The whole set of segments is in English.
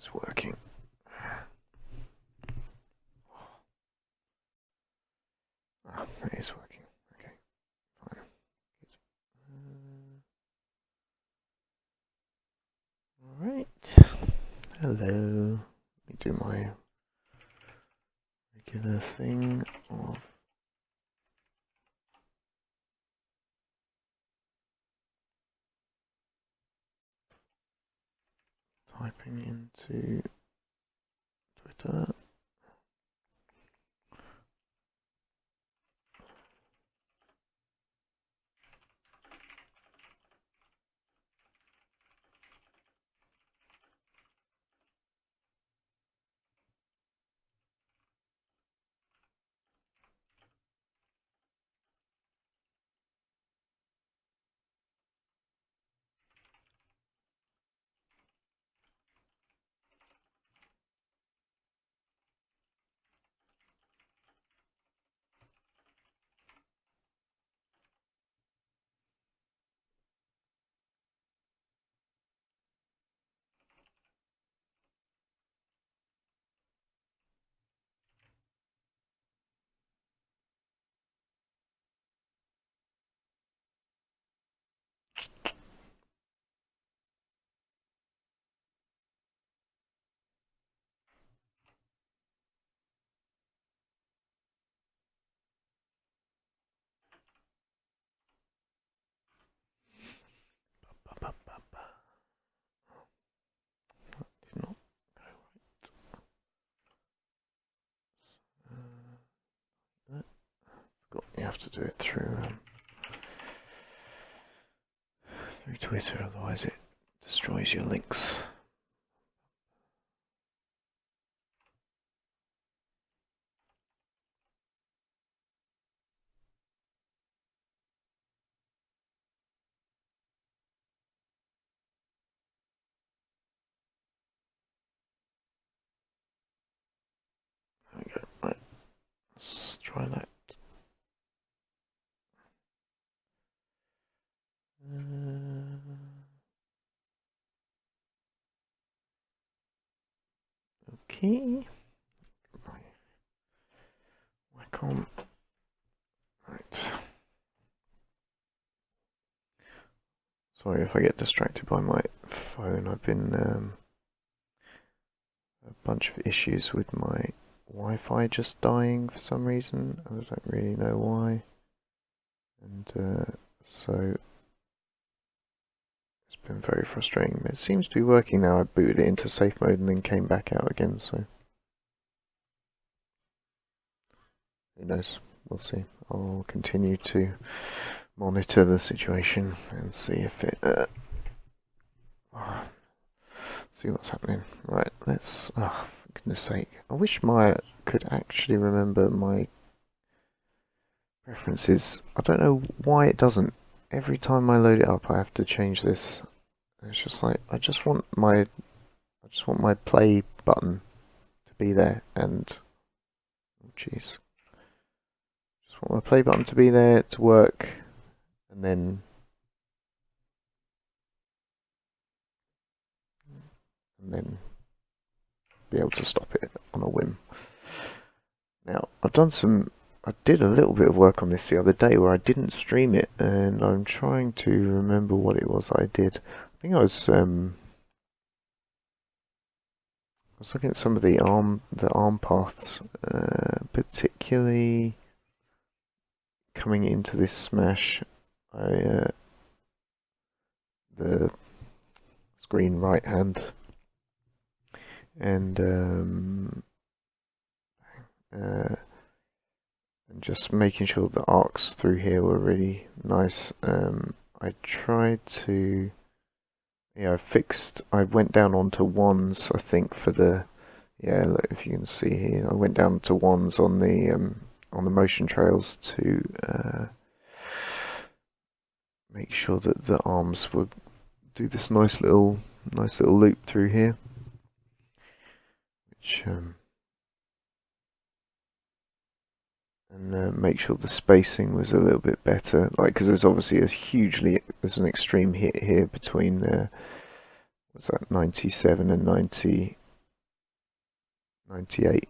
is working. Ah, it is working. Okay, fine. Alright. Hello. Let me do my regular thing of typing into Twitter. Did not forgot you have to do it through Twitter, otherwise it destroys your links. There we go. Right, let's try that. Okay. Wacom. Right. Sorry if I get distracted by my phone. I've been a bunch of issues with my Wi-Fi just dying for some reason. I don't really know why. And so it's been very frustrating. It seems to be working now. I booted it into safe mode and then came back out again, so who knows? We'll see. I'll continue to monitor the situation and see if it see what's happening. Right, let's for goodness sake. I wish Maya could actually remember my preferences. I don't know why it doesn't. Every time I load it up I have to change this. It's just like I just want my play button to be there, and oh jeez. Just want my play button to be there to work, and then be able to stop it on a whim. Now, I did a little bit of work on this the other day where I didn't stream it, and I'm trying to remember what it was I did. I think I was looking at some of the arm paths, particularly coming into this smash. The screen right hand, and just making sure the arcs through here were really nice. I tried to, yeah, I went down onto ones, I think, for the, yeah, look, if you can see here, I went down to ones on the motion trails to make sure that the arms would do this nice little loop through here, which and make sure the spacing was a little bit better, like, because there's obviously there's an extreme hit here between what's that, 97 and 90, 98.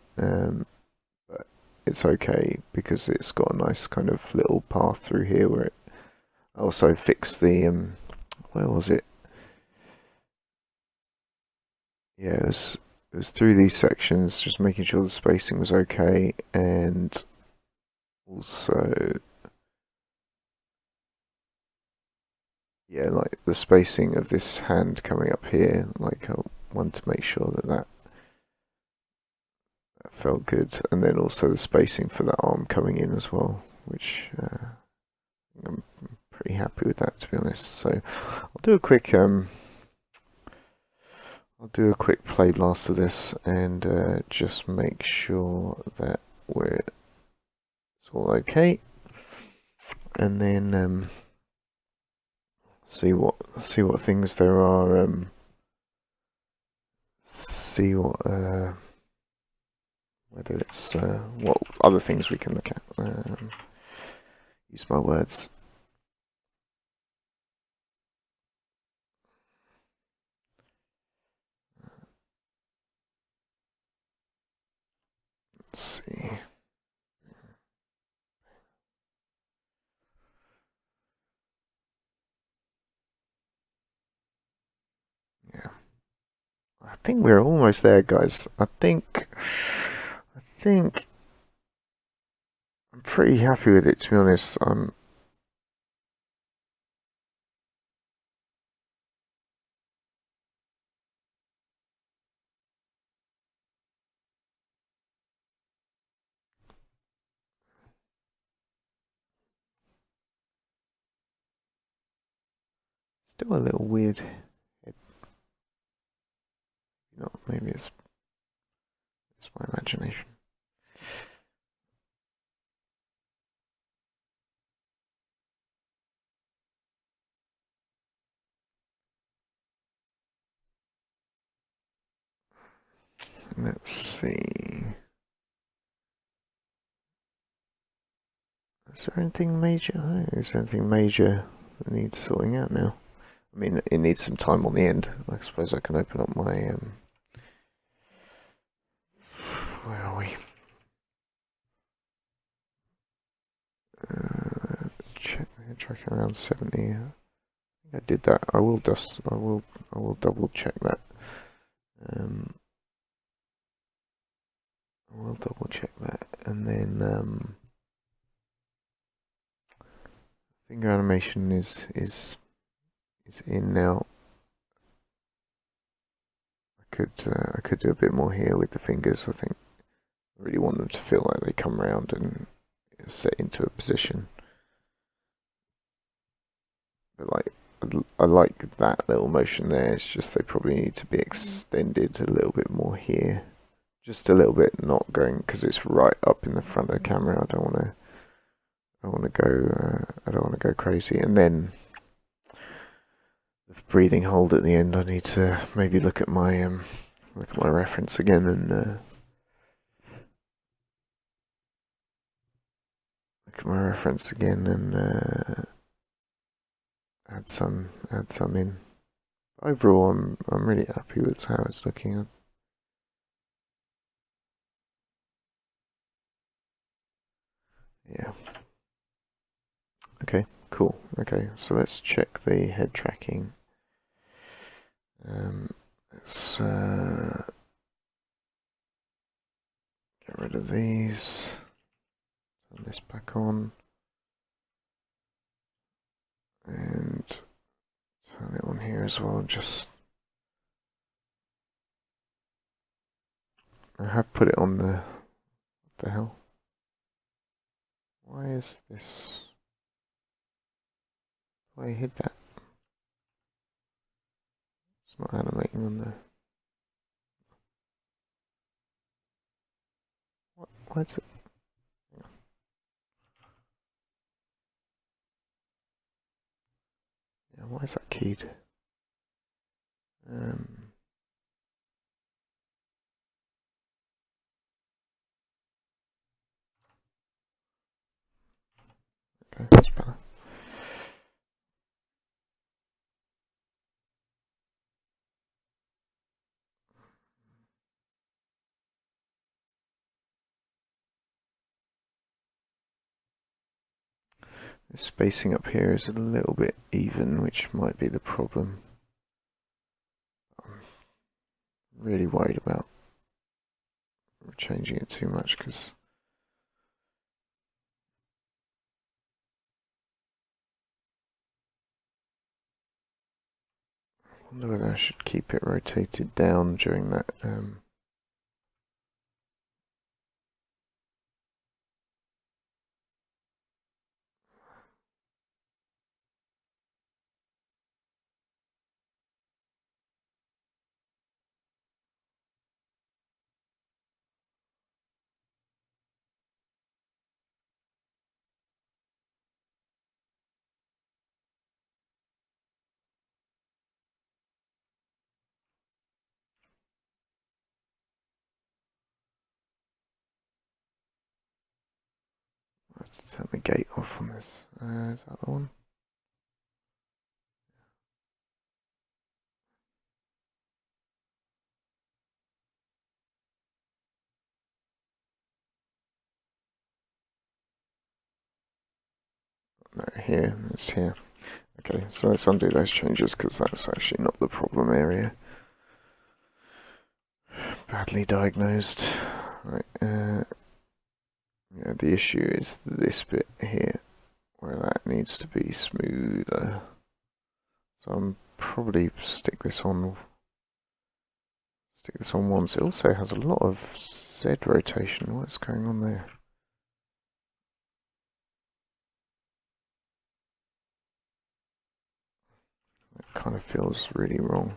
But it's okay because it's got a nice kind of little path through here where it also fixed the where was it? Yeah, it was through these sections, just making sure the spacing was okay, and also, yeah, like the spacing of this hand coming up here, like I want to make sure that that felt good, and then also the spacing for that arm coming in as well, which I'm pretty happy with that, to be honest. So I'll do a quick play blast of this and just make sure that it's all okay, and then see what things there are. See what whether it's what other things we can look at. Use my words. Let's see. Yeah, I think we're almost there, guys. I think I'm pretty happy with it, to be honest. I'm still a little weird. You know, maybe it's my imagination. Let's see. Is there anything major? I don't think there's anything major that needs sorting out now. I mean, it needs some time on the end. I suppose I can open up my where are we? Check the tracking around 70. I think I did that. I will double check that. I will double check that, and then finger animation is in now. I could do a bit more here with the fingers. I think I really want them to feel like they come around and set into a position. But like I like that little motion there. It's just they probably need to be extended a little bit more here. Just a little bit, not going because it's right up in the front of the camera. I don't want to go crazy. And then the breathing hold at the end. I need to maybe look at my reference again and add some in. Overall, I'm really happy with how it's looking. Yeah. Okay, cool. Okay, so let's check the head tracking. Let's get rid of these. Turn this back on. And turn it on here as well. Just I have put it on the. What the hell? Why is this? Why hid that? It's not animating on the. What? Why is it? Yeah, why is that keyed? Okay, that's better. The spacing up here is a little bit even, which might be the problem. I'm really worried about changing it too much because I wonder whether I should keep it rotated down during that. Let's turn the gate off on this. Is that the one? No, here. It's here. Okay, so let's undo those changes because that's actually not the problem area. Badly diagnosed. Right. Yeah, the issue is this bit here, where that needs to be smoother. So I'm probably stick this on once. It also has a lot of Z rotation. What's going on there? It kind of feels really wrong.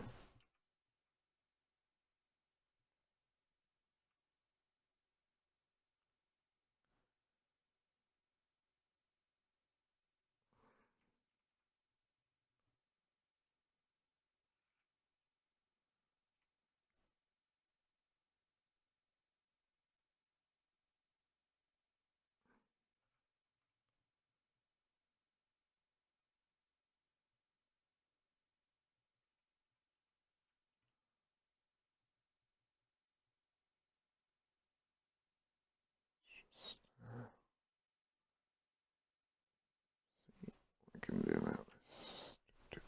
We can do about this.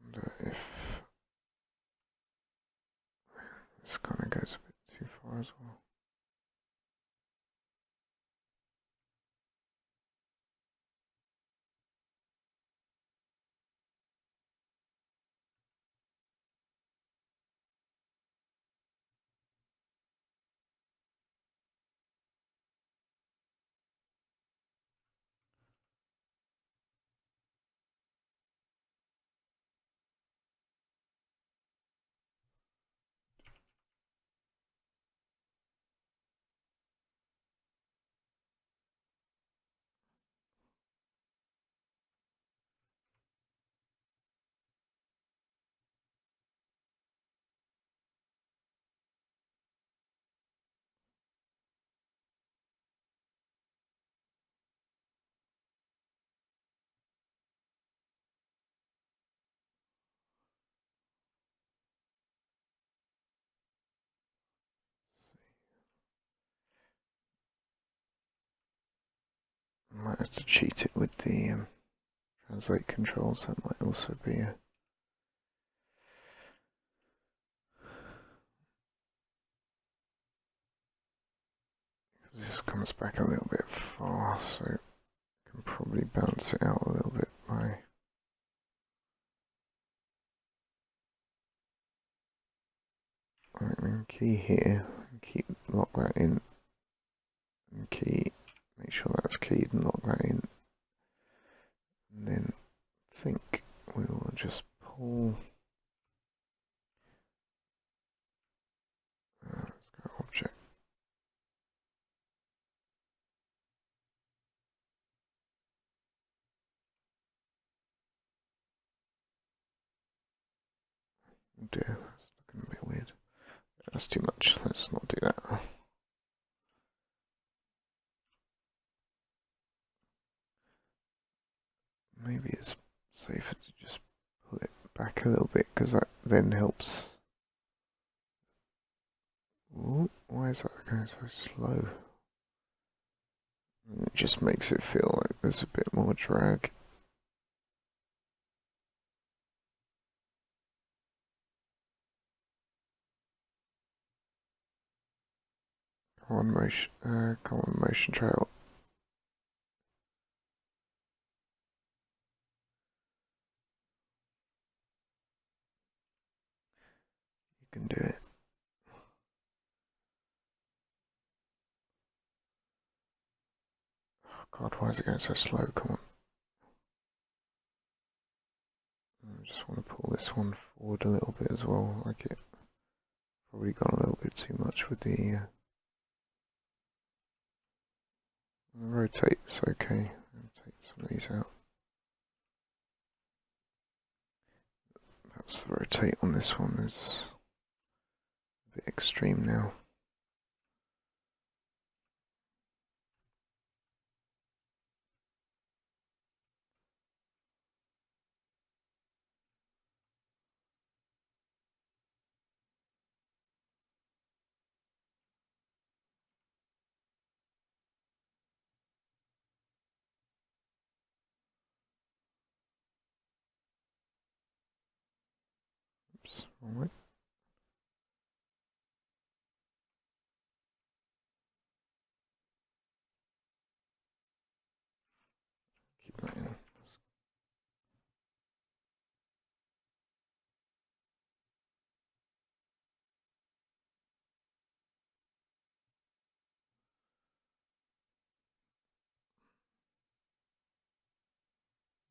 Wonder if this kind of goes a bit too far as well. I might have to cheat it with the translate controls. That might also be a this comes back a little bit far, so I can probably balance it out a little bit by key here, keep lock that in, and key, make sure that's keyed and lock that in, and then I think we will just pull. Let's go object. Oh dear, that's looking a bit weird. That's too much. Let's not do that. Maybe it's safer to just pull it back a little bit because that then helps Ooh, why is that going so slow? It just makes it feel like there's a bit more drag. Come on, motion trail. You can do it. Oh God, why is it going so slow? Come on. I just want to pull this one forward a little bit as well. Like it probably gone a little bit too much with the rotate. It's okay. Take some of these out. Perhaps the rotate on this one is a bit extreme now. Oops, wrong way. Keep that in.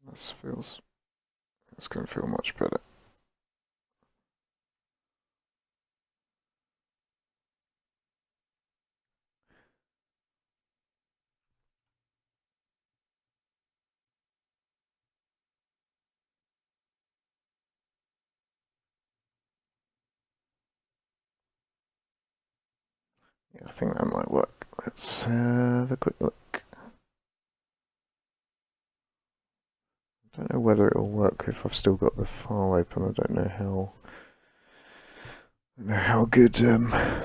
That's going to feel much better. Yeah, I think that might work. Let's have a quick look. I don't know whether it'll work if I've still got the file open. I don't know how good the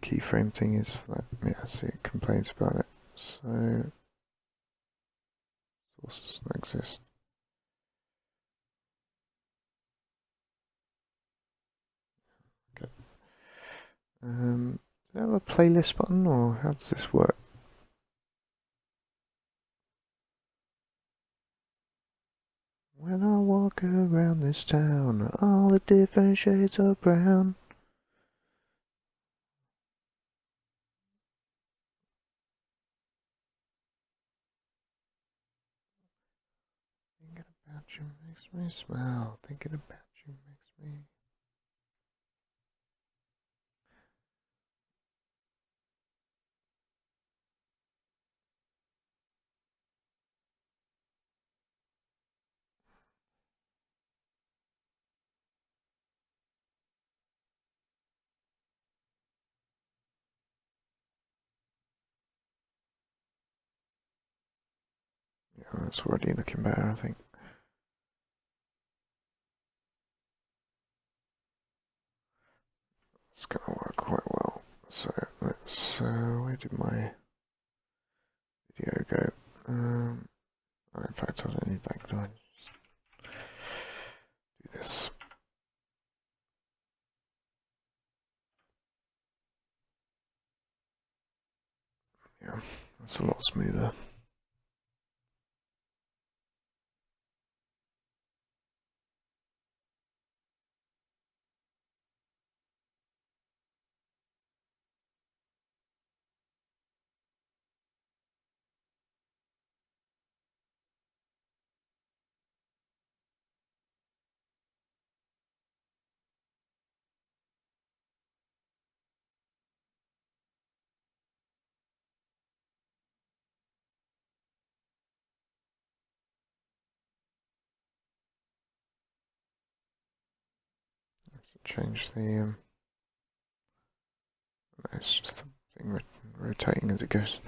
keyframe thing is for that. Yeah, see, it complains about it. So source doesn't exist. Okay. Do I have a playlist button, or how does this work? When I walk around this town, all the different shades of brown. Thinking about you makes me smile. Thinking about you makes me. Yeah, that's already looking better, I think. It's gonna work quite well. So let's. Where did my video go? Oh, in fact, I don't need that. Can I just do this? Yeah, that's a lot smoother. Let's change the. It's just the thing rotating as it goes.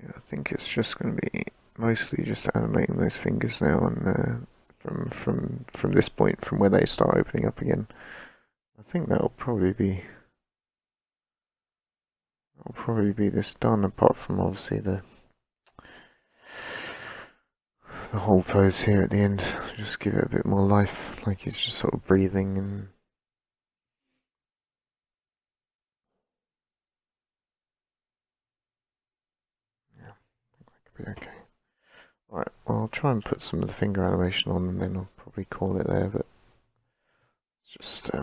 Yeah, I think it's just going to be mostly just animating those fingers now, and from this point, from where they start opening up again. I think that'll probably be this done. Apart from obviously the whole pose here at the end, just give it a bit more life, like he's just sort of breathing and. Yeah, that could be okay. Alright, well, I'll try and put some of the finger animation on and then I'll probably call it there, but it's just, okay,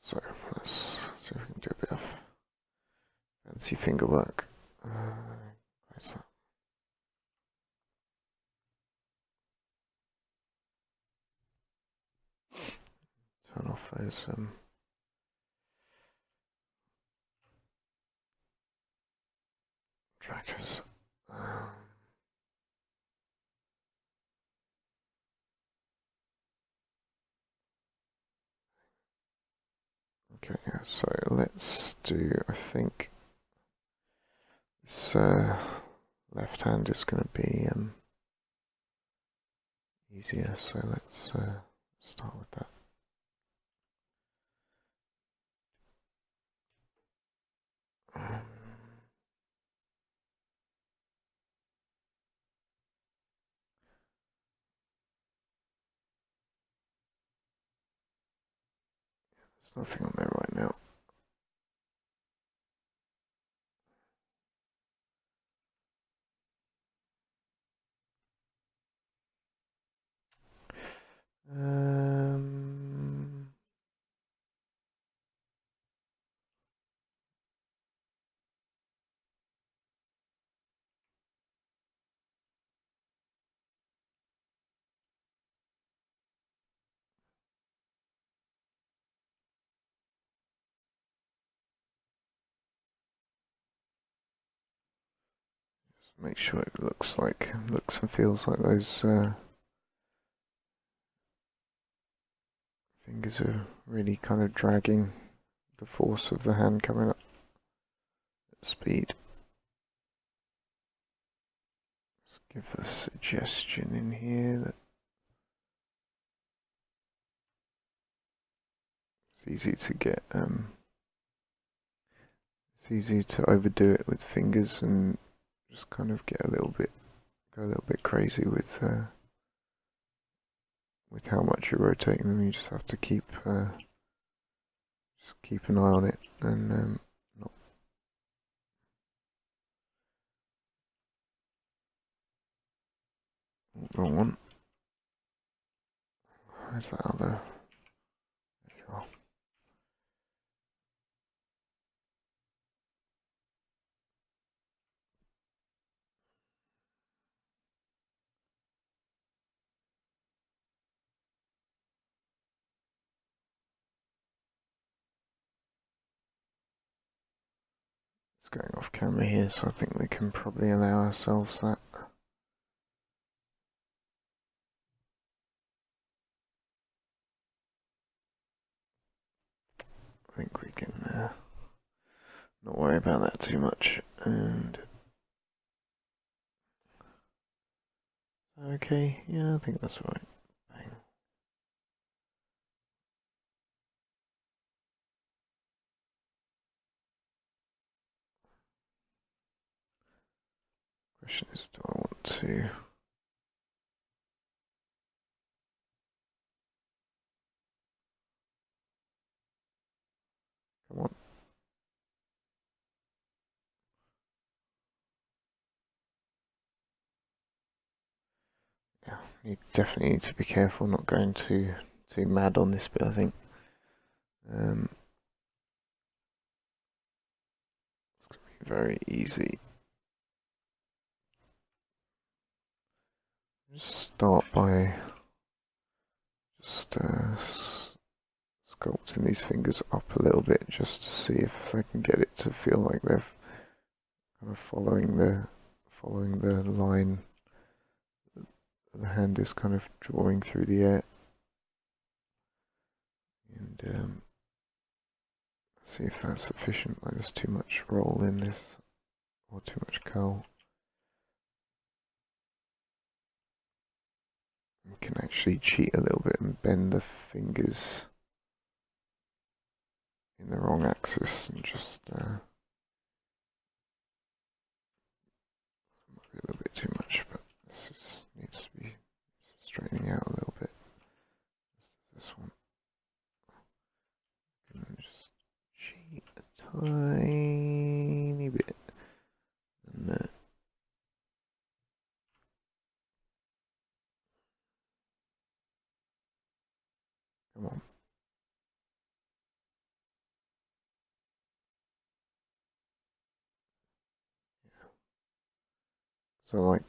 so let's see if we can do a bit of fancy finger work. Where's that? Turn off those trackers. Okay, yeah, so let's do, I think this left hand is going to be easier, so let's start with that. There's nothing on there right now. Um, just make sure it looks and feels like those fingers are really kind of dragging the force of the hand coming up at speed. Let's give a suggestion in here that it's easy to get it's easy to overdo it with fingers and just kind of go a little bit crazy with how much you're rotating them. You just have to keep an eye on it and not. Wrong one. Where's that other? There you are. It's going off camera here, so I think we can probably allow ourselves that. I think we can not worry about that too much. And okay, yeah, I think that's right. Bang. Question is, do I want to? Come on. Yeah, definitely need to be careful not going too mad on this bit, I think. It's going to be very easy. Just start by just sculpting these fingers up a little bit just to see if I can get it to feel like they're kind of following the line. The hand is kind of drawing through the air, and see if that's sufficient. Like there's too much roll in this, or too much curl. We can actually cheat a little bit and bend the fingers in the wrong axis and just might be a little bit too much, but this just needs to be straightening out a little bit. This one. And just cheat a tiny bit. And come on. Yeah. So I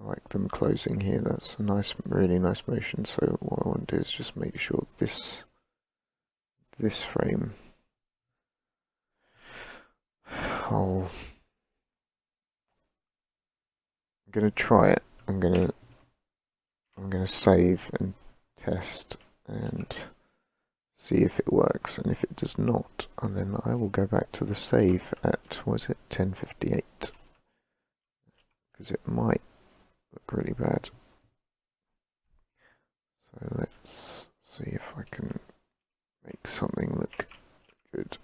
like them closing here. That's a nice, really nice motion. So what I want to do is just make sure this frame. I'm gonna try it. I'm gonna save and test and see if it works, and if it does not, and then I will go back to the save at, was it 10:58? Because it might look really bad. So let's see if I can make something look good.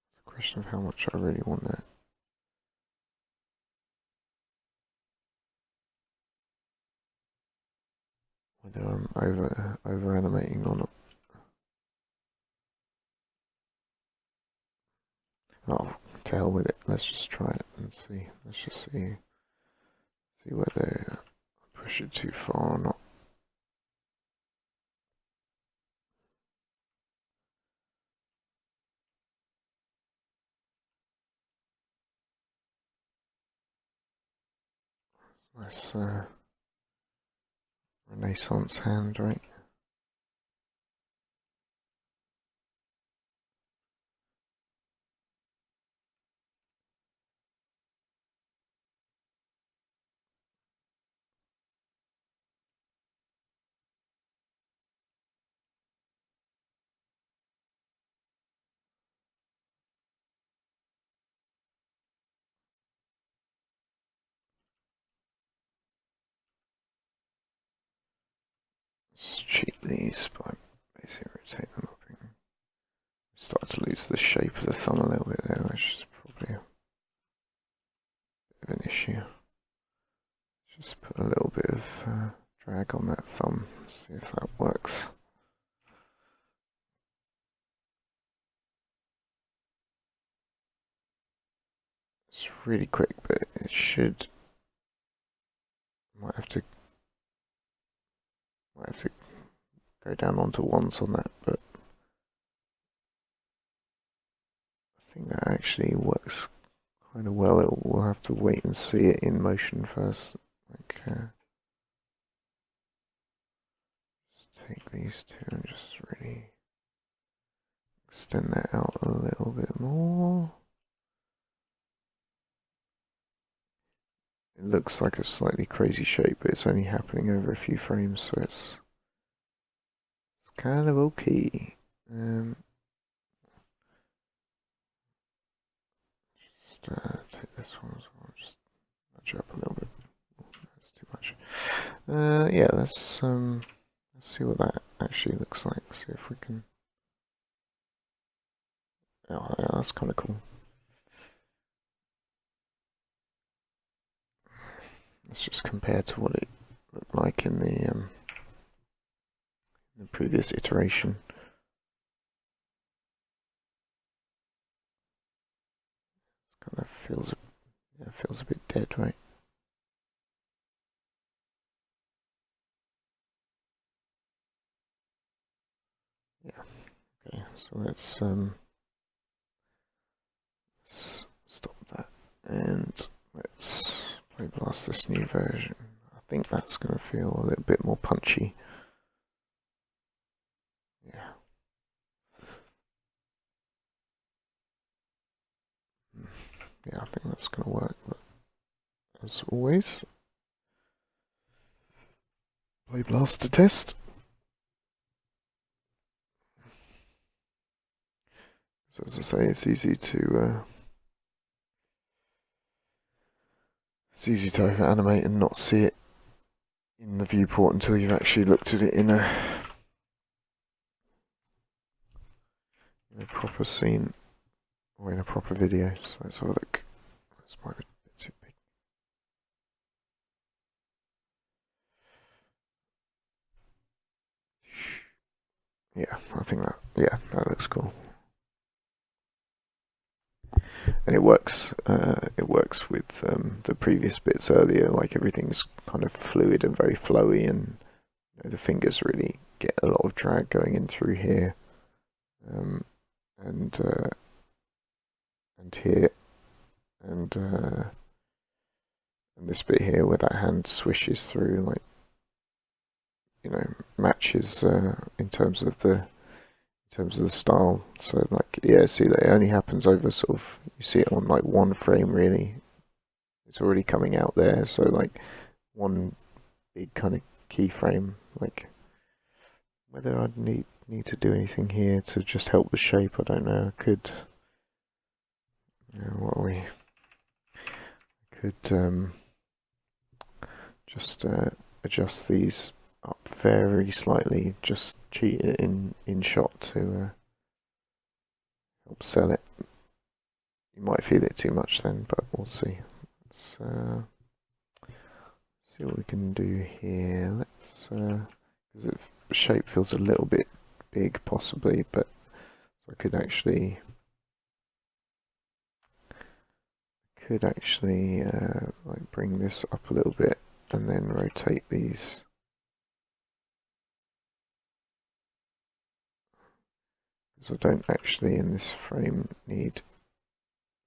It's a question of how much I really want that. Whether I'm over animating or not. Oh, to hell with it. Let's just try it and see. Let's just see whether I push it too far or not. Nice Renaissance hand, right? Let's cheat these by basically rotating them up. Start to lose the shape of the thumb a little bit there, which is probably a bit of an issue. Just put a little bit of drag on that thumb, see if that works. It's really quick, but it should. Might have to go down onto ones on that, but I think that actually works kind of well. We'll have to wait and see it in motion first. Like, just take these two and just really extend that out a little bit more. It looks like a slightly crazy shape, but it's only happening over a few frames, so it's kind of okay. Just take this one as well, just nudge up a little bit. Oh, that's too much. Yeah, let's see what that actually looks like. See if we can. Oh, yeah, that's kind of cool. Let's just compare to what it looked like in the previous iteration. feels a bit dead, right? Yeah. Okay. So let's stop that and let's play blast this new version. I think that's going to feel a little bit more punchy. Yeah. Yeah, I think that's going to work. But as always, play blaster test. So as I say, it's easy to animate and not see it in the viewport until you've actually looked at it in a proper scene or in a proper video. So let's have a look. This might be a bit too big. Yeah, I think that looks cool. And it works. It works with the previous bits earlier. Like everything's kind of fluid and very flowy, and the fingers really get a lot of drag going in through here, and here, and this bit here where that hand swishes through, like matches in terms of the style. So like see that it only happens over sort of, you see it on like one frame really. It's already coming out there, so like one big kind of keyframe. Like whether I'd need to do anything here to just help the shape, I don't know. I could just adjust these up very slightly, just cheat it in shot to help sell it. You might feel it too much then, but we'll see. Let's see what we can do here. Let's because the shape feels a little bit big possibly, but so I could actually like bring this up a little bit and then rotate these. So I don't actually in this frame need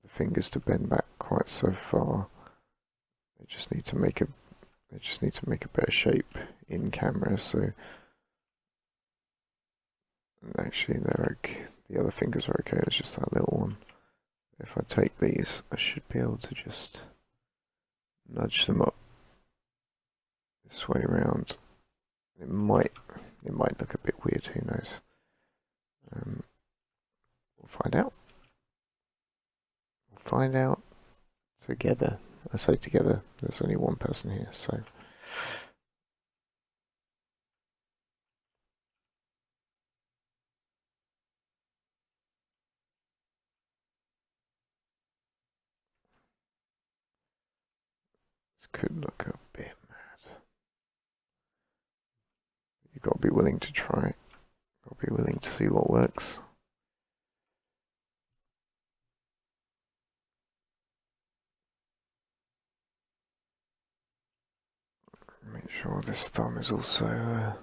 the fingers to bend back quite so far. They just need to make a better shape in camera. So actually they're okay. The other fingers are okay. It's just that little one. If I take these, I should be able to just nudge them up this way around. It might look a bit weird. Who knows? We'll find out. We'll find out together. I say together. There's only one person here, so. This could look a bit mad. You've got to be willing to try it. Got to be willing to see what works. Make sure this thumb is also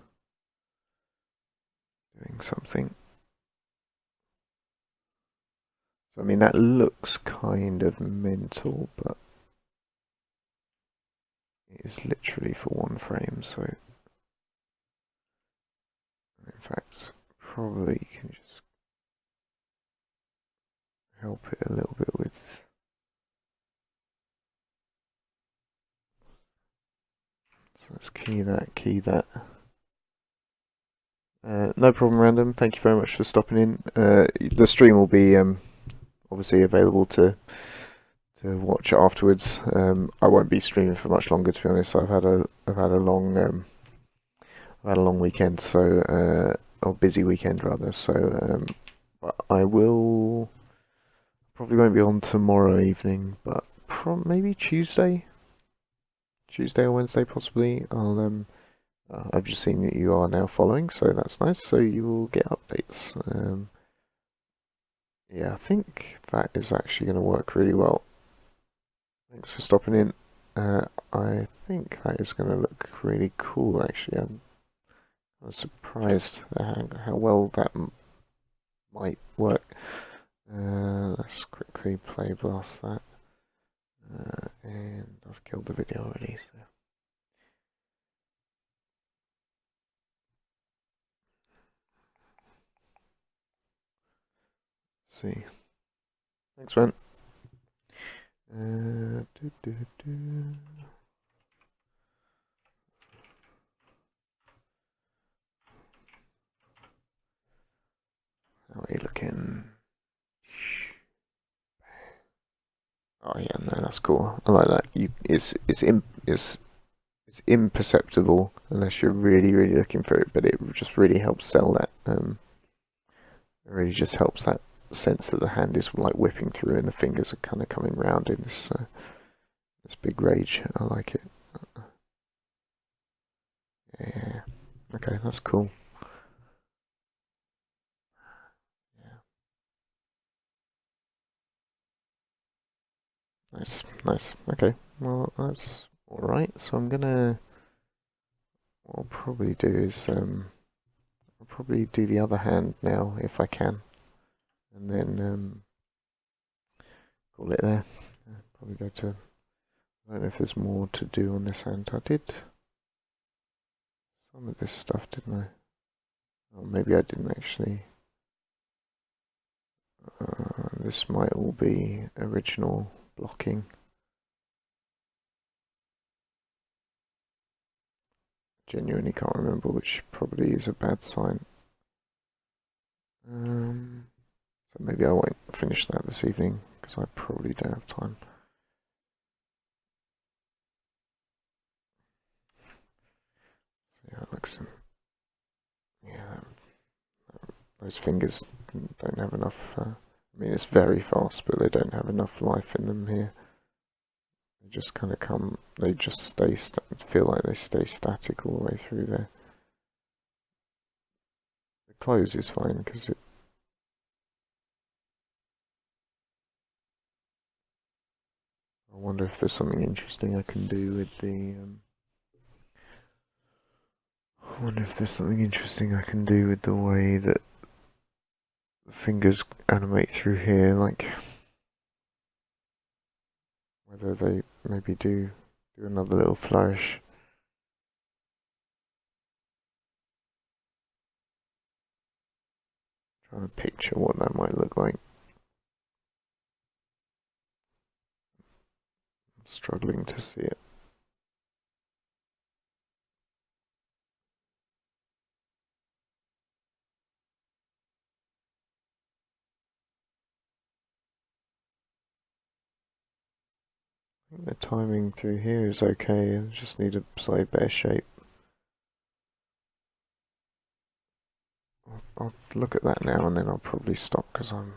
doing something. So I mean that looks kind of mental, but it is literally for one frame, so in fact probably you can just help it a little bit with. So let's key that. No problem, Random. Thank you very much for stopping in. The stream will be obviously available to watch afterwards. I won't be streaming for much longer, to be honest. I've had a long weekend, so or busy weekend rather. So but I will probably won't be on tomorrow evening, but maybe Tuesday or Wednesday possibly. I've just seen that you are now following, so that's nice. So you will get updates. Yeah, I think that is actually going to work really well. Thanks for stopping in. I think that is going to look really cool, actually. I was surprised at how well that might work. Let's quickly play blast that. And I've killed the video already, so. See. Thanks, man. Do, do, do. How are you looking? Oh yeah, no, that's cool. I like that. It's imperceptible unless you're really looking for it, but it just really helps sell that. It really just helps that sense that the hand is like whipping through and the fingers are kind of coming round in this big rage. I like it. Yeah. Okay, that's cool. Yeah. Nice, nice. Okay, well that's all right. So what I'll probably do is I'll probably do the other hand now if I can, and then call it there. Probably go to. I don't know if there's more to do on this hand. I did some of this stuff, didn't I? Or maybe I didn't actually. This might all be original blocking. Genuinely can't remember, which probably is a bad sign. So maybe I won't finish that this evening because I probably don't have time. So yeah, it looks. Yeah, those fingers don't have enough. I mean, it's very fast, but they don't have enough life in them here. They just kind of come. They just feel like they stay static all the way through there. The close is fine because it. I wonder if there's something interesting I can do with the. I wonder if there's something interesting I can do with the way that the fingers animate through here, like whether they maybe do another little flourish. Trying to picture what that might look like. I'm struggling to see it. I think the timing through here is okay. I just need a slightly better shape. I'll look at that now and then I'll probably stop because I'm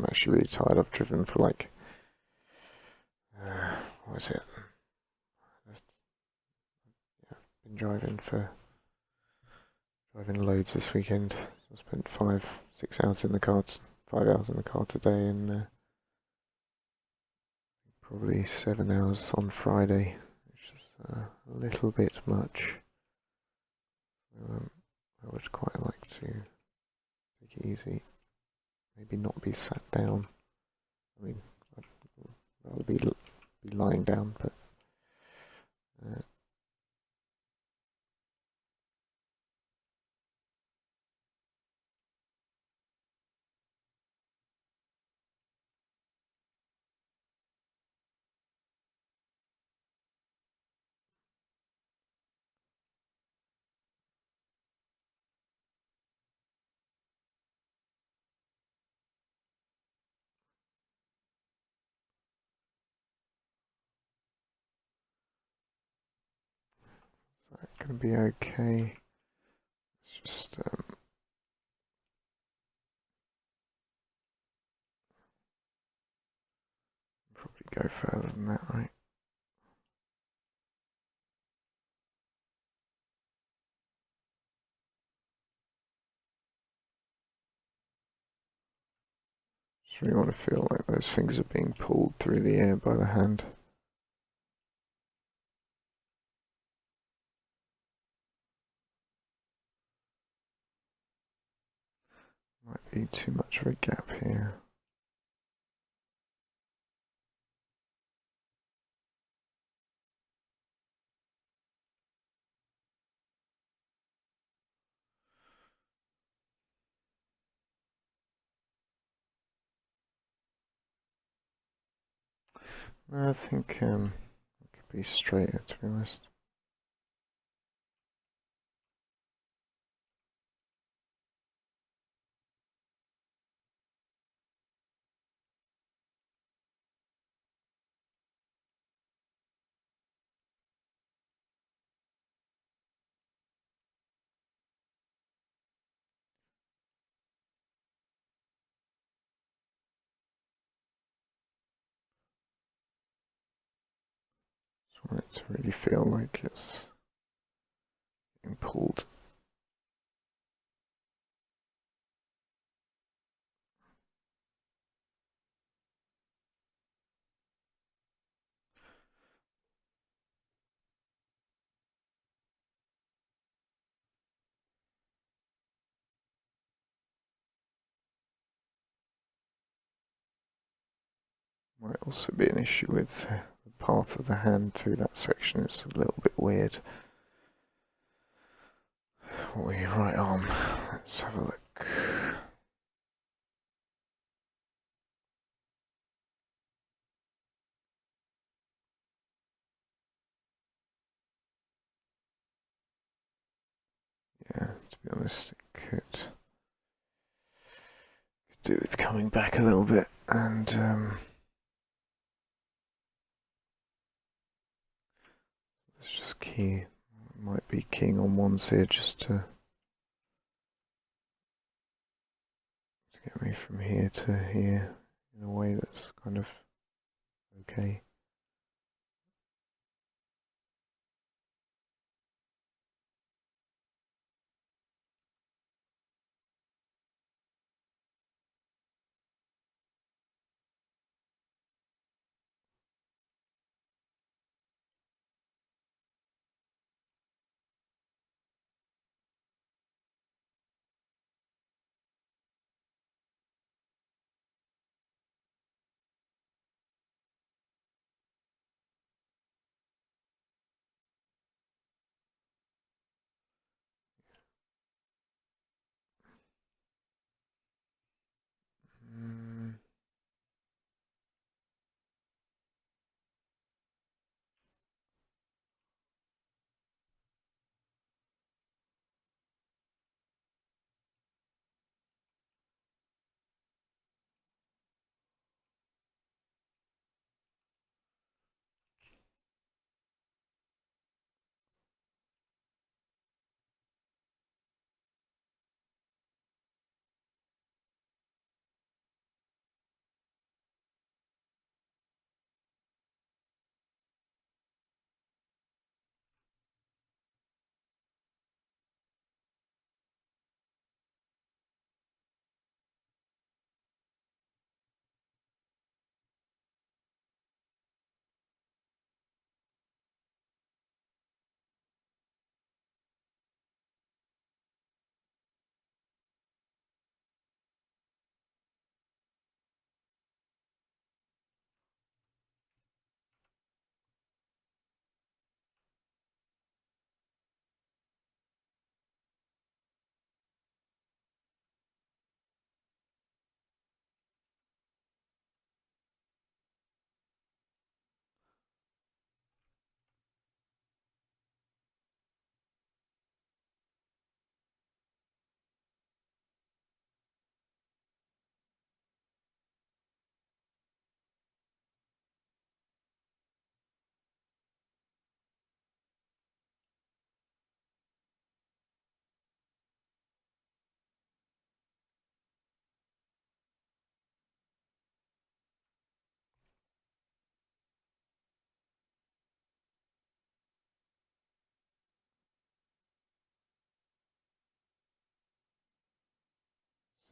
actually really tired. I've driven for like what is it? Yeah, been driving loads this weekend. I spent 6 hours in the car, 5 hours in the car today, and probably 7 hours on Friday, which is a little bit much. I would quite like to take it easy, maybe not be sat down. I mean, I'd rather be lying down, but it's gonna be okay. It's just probably go further than that, right? Just really want to feel like those fingers are being pulled through the air by the hand. be too much of a gap here. I think it could be straighter, to be honest. Just want it to really feel like it's being pulled. Might also be an issue with the path of the hand through that section. It's a little bit weird. What are your right arm? Let's have a look. Yeah, to be honest, it could do with coming back a little bit and let's just key. Might be keying on ones here just to get me from here to here in a way that's kind of okay. Mm,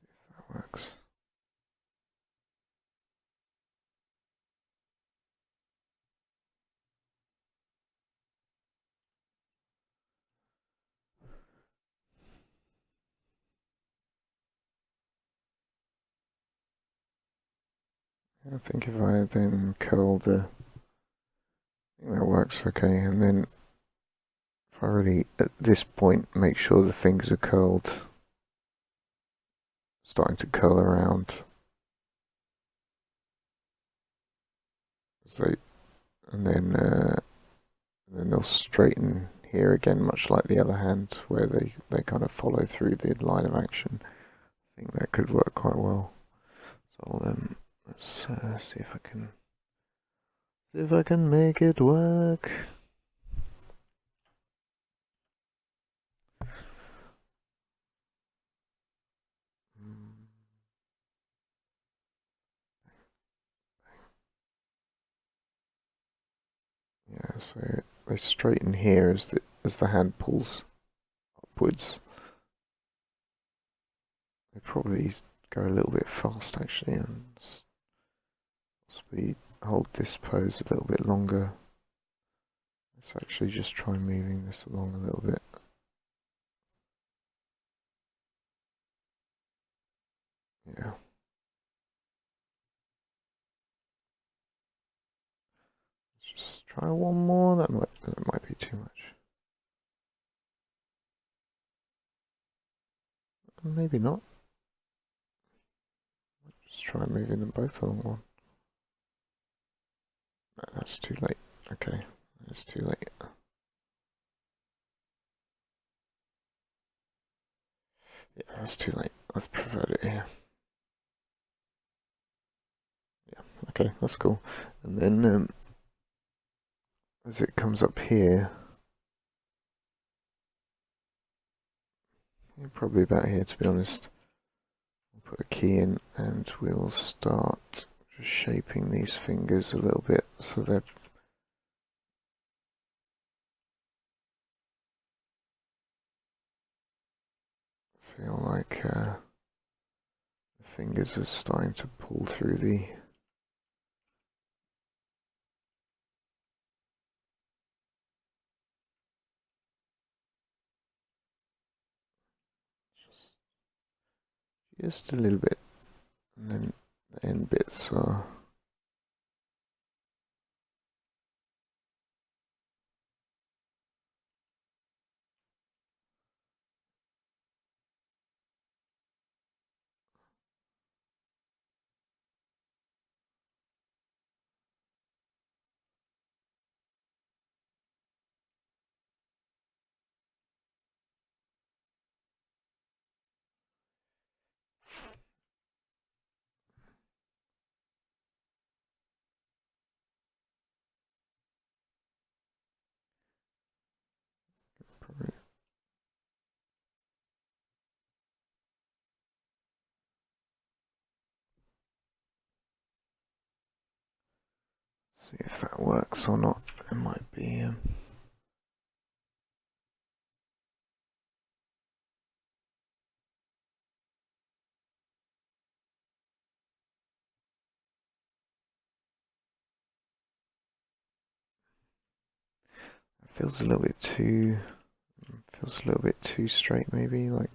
see if that works. I think if I then curl I think that works okay, and then if I really, at this point, make sure the fingers are curled, starting to curl around, so, and then they'll straighten here again, much like the other hand, where they kind of follow through the line of action. I think that could work quite well. So let's see if I can make it work. Yeah, so they straighten here as the hand pulls upwards. They probably go a little bit fast actually, and possibly hold this pose a little bit longer. Let's actually just try moving this along a little bit. Yeah. Let's just try one more. That might be too much. Maybe not. Just try moving them both along one. No, that's too late. Okay, that's too late. Yeah, that's too late. Let's pivot it here. Yeah, okay, that's cool. And then as it comes up here, yeah, probably about here to be honest, we'll put a key in and we'll start just shaping these fingers a little bit so they feel like the fingers are starting to pull through the just a little bit, and then the end bits are probably. See if that works or not. It might be. It feels a little bit too. Feels a little bit too straight, maybe. Like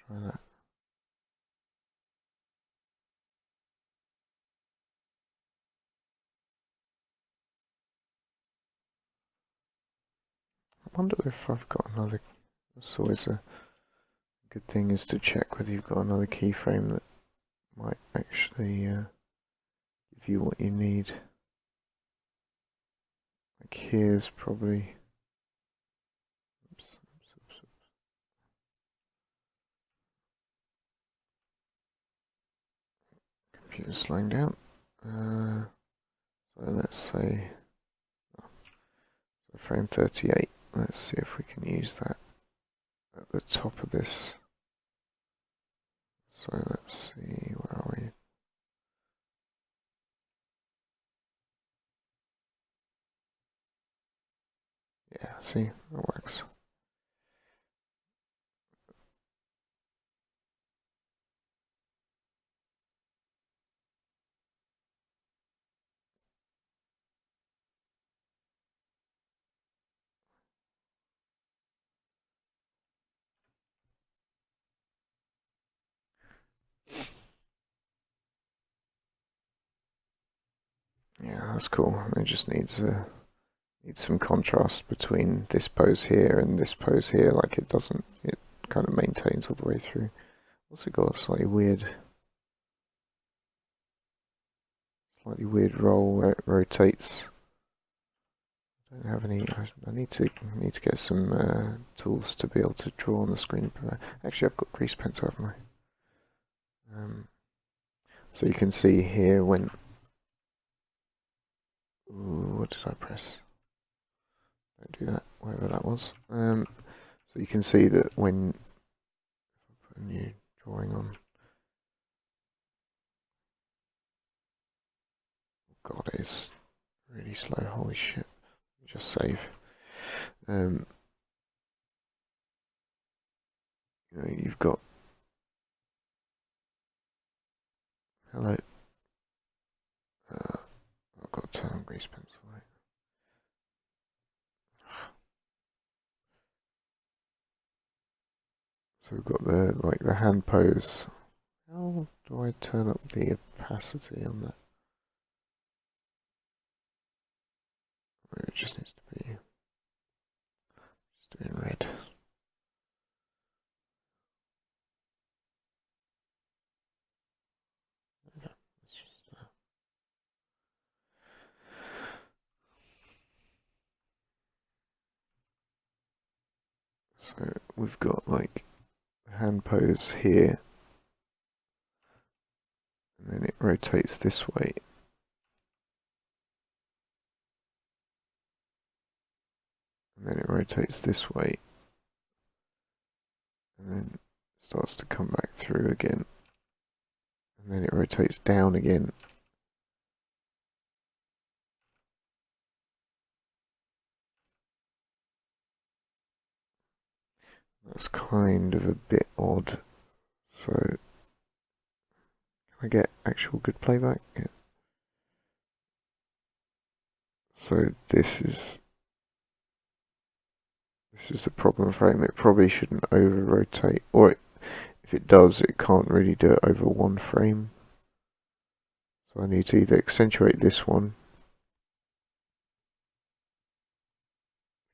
try that. I wonder if I've got another. That's always a good thing is to check whether you've got another keyframe that might actually give you what you need. Like here's probably. Oops, oops, oops, oops. Computer's slowing down. So let's say so frame 38. Let's see if we can use that at the top of this. So let's see, where are we? Yeah, see, that works. That's cool. It just needs some contrast between this pose here and this pose here. Like it doesn't. It kind of maintains all the way through. Also got a slightly weird roll where it rotates. I don't have any. I need to get some tools to be able to draw on the screen. Actually, I've got grease pencil, haven't I? So you can see here when. Ooh, what did I press? Don't do that. Whatever that was. So you can see that when I put a new drawing on. God, it's really slow. Holy shit! Just save. You know, you've got. Hello. I've got to turn on grease pencil. Right? So we've got the hand pose. How do I turn up the opacity on that? It just needs to be in red. So we've got like the hand pose here, and then it rotates this way. And then it rotates this way, and then starts to come back through again, and then it rotates down again. That's kind of a bit odd. So, can I get actual good playback? Yeah. So this is the problem frame. It probably shouldn't over rotate, or if it does, it can't really do it over one frame. So I need to either accentuate this one,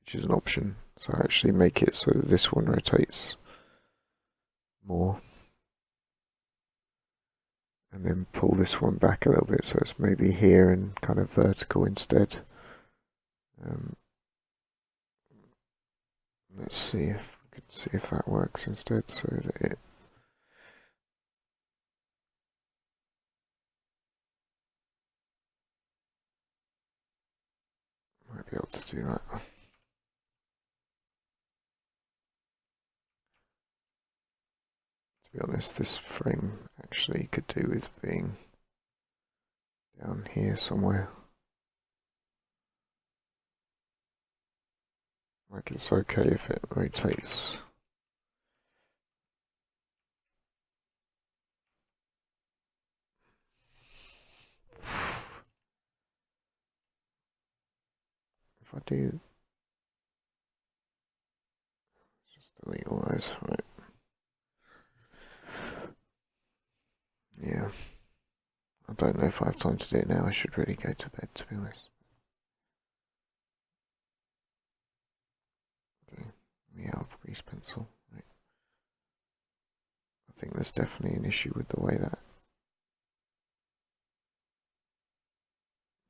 which is an option, so I actually make it so that this one rotates more, and then pull this one back a little bit so it's maybe here and kind of vertical instead. Let's see if we can see if that works instead, so that it. Might be able to do that. To be honest, this frame actually could do with being down here somewhere. Like it's okay if it rotates. If I do, just delete all those, right? Yeah. I don't know if I have time to do it now. I should really go to bed, to be honest. Okay, we have grease pencil. Right. I think there's definitely an issue with the way that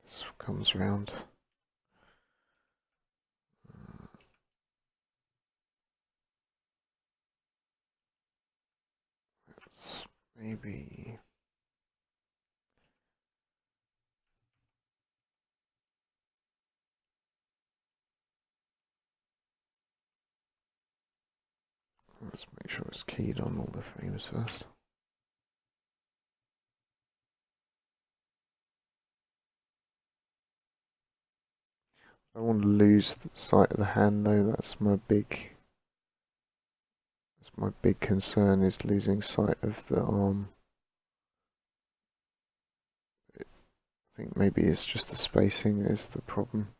this comes round. Let's maybe. Let's make sure it's keyed on all the frames first. I don't want to lose sight of the hand though. That's my big concern, is losing sight of the arm. I think maybe it's just the spacing is the problem.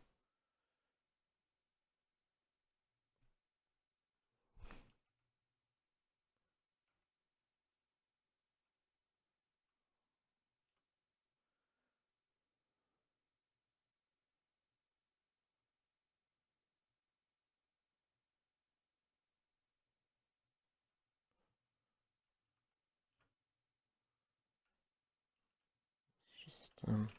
Um,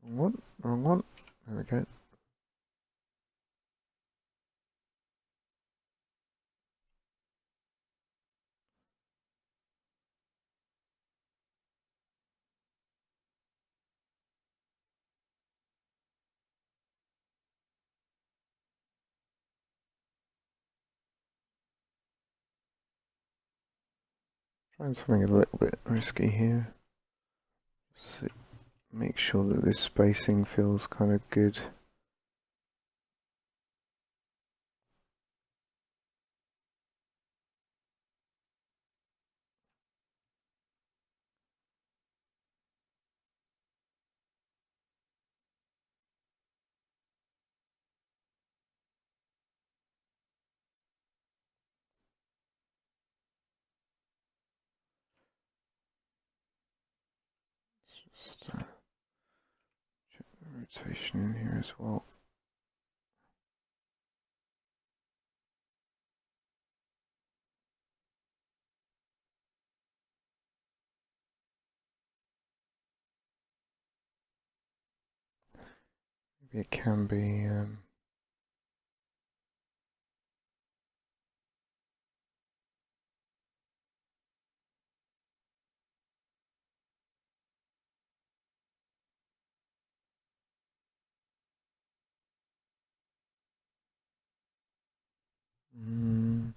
wrong one, wrong one. There we go. Trying something a little bit risky here. So make sure that this spacing feels kind of good. Just check the rotation in here as well. Maybe it can be. Mm,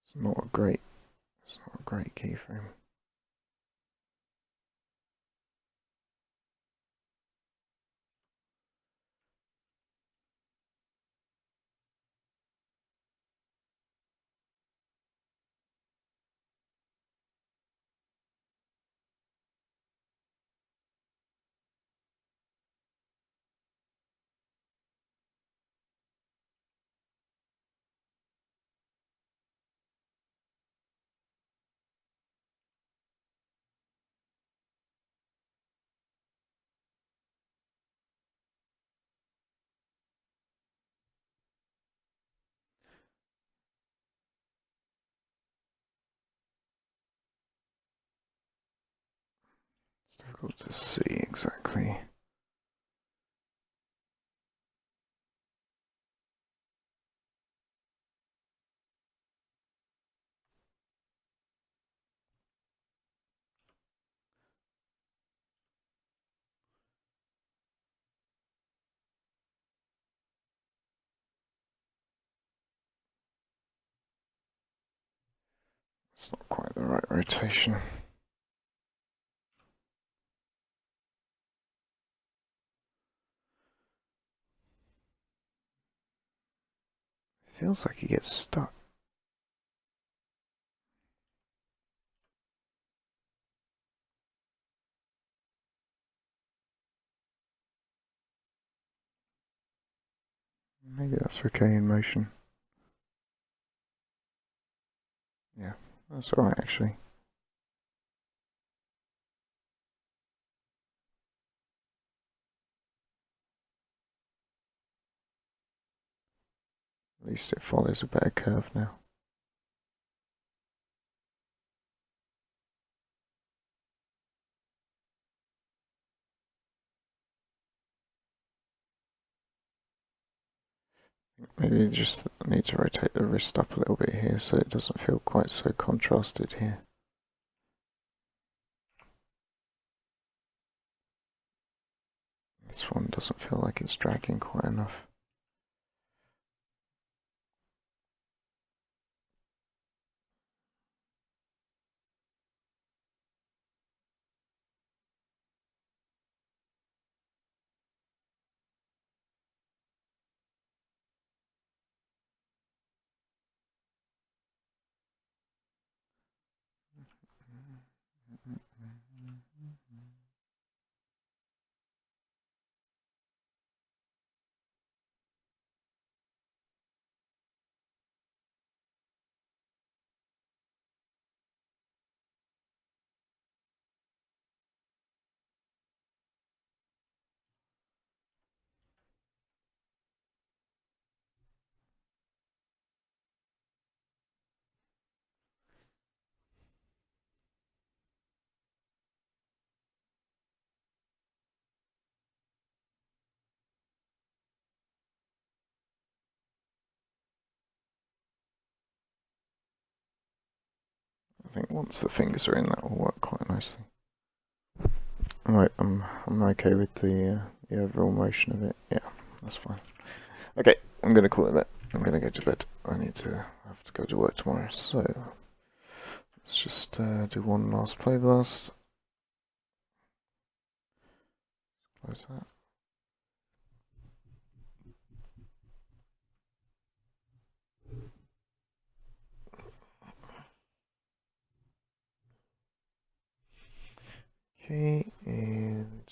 it's not a great. It's not a great keyframe. It's difficult to see exactly. It's not quite the right rotation. It feels like it gets stuck. Maybe that's okay in motion. Yeah, that's alright actually. At least it follows a better curve now. Maybe you just need to rotate the wrist up a little bit here so it doesn't feel quite so contrasted here. This one doesn't feel like it's dragging quite enough. think once the fingers are in, that will work quite nicely. Right, I'm okay with the overall motion of it. Yeah, that's fine. Okay, I'm gonna call it that. I'm gonna go to bed. I have to go to work tomorrow. So let's just do one last play blast. Close that. Okay, and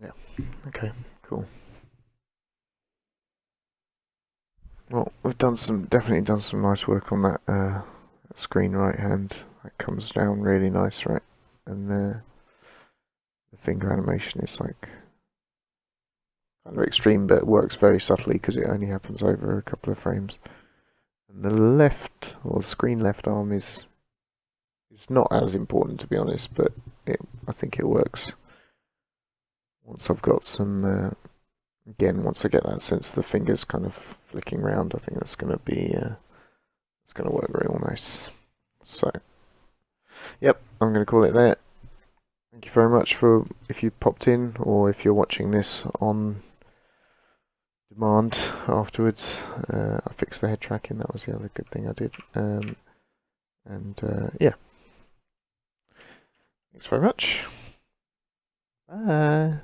yeah, okay, cool. Well, we've definitely done some nice work on that screen right hand. That comes down really nice, right? And the finger animation is like kind of extreme, but works very subtly because it only happens over a couple of frames. And the left, or the screen left arm is not as important to be honest, but I think it works. Once I've got some, again, once I get that sense of the fingers kind of flicking around, I think that's going to be, it's going to work real nice. So, yep, I'm going to call it there. Thank you very much for if you popped in or if you're watching this on demand afterwards. I fixed the head tracking, that was the other good thing I did. Yeah, thanks very much. Bye.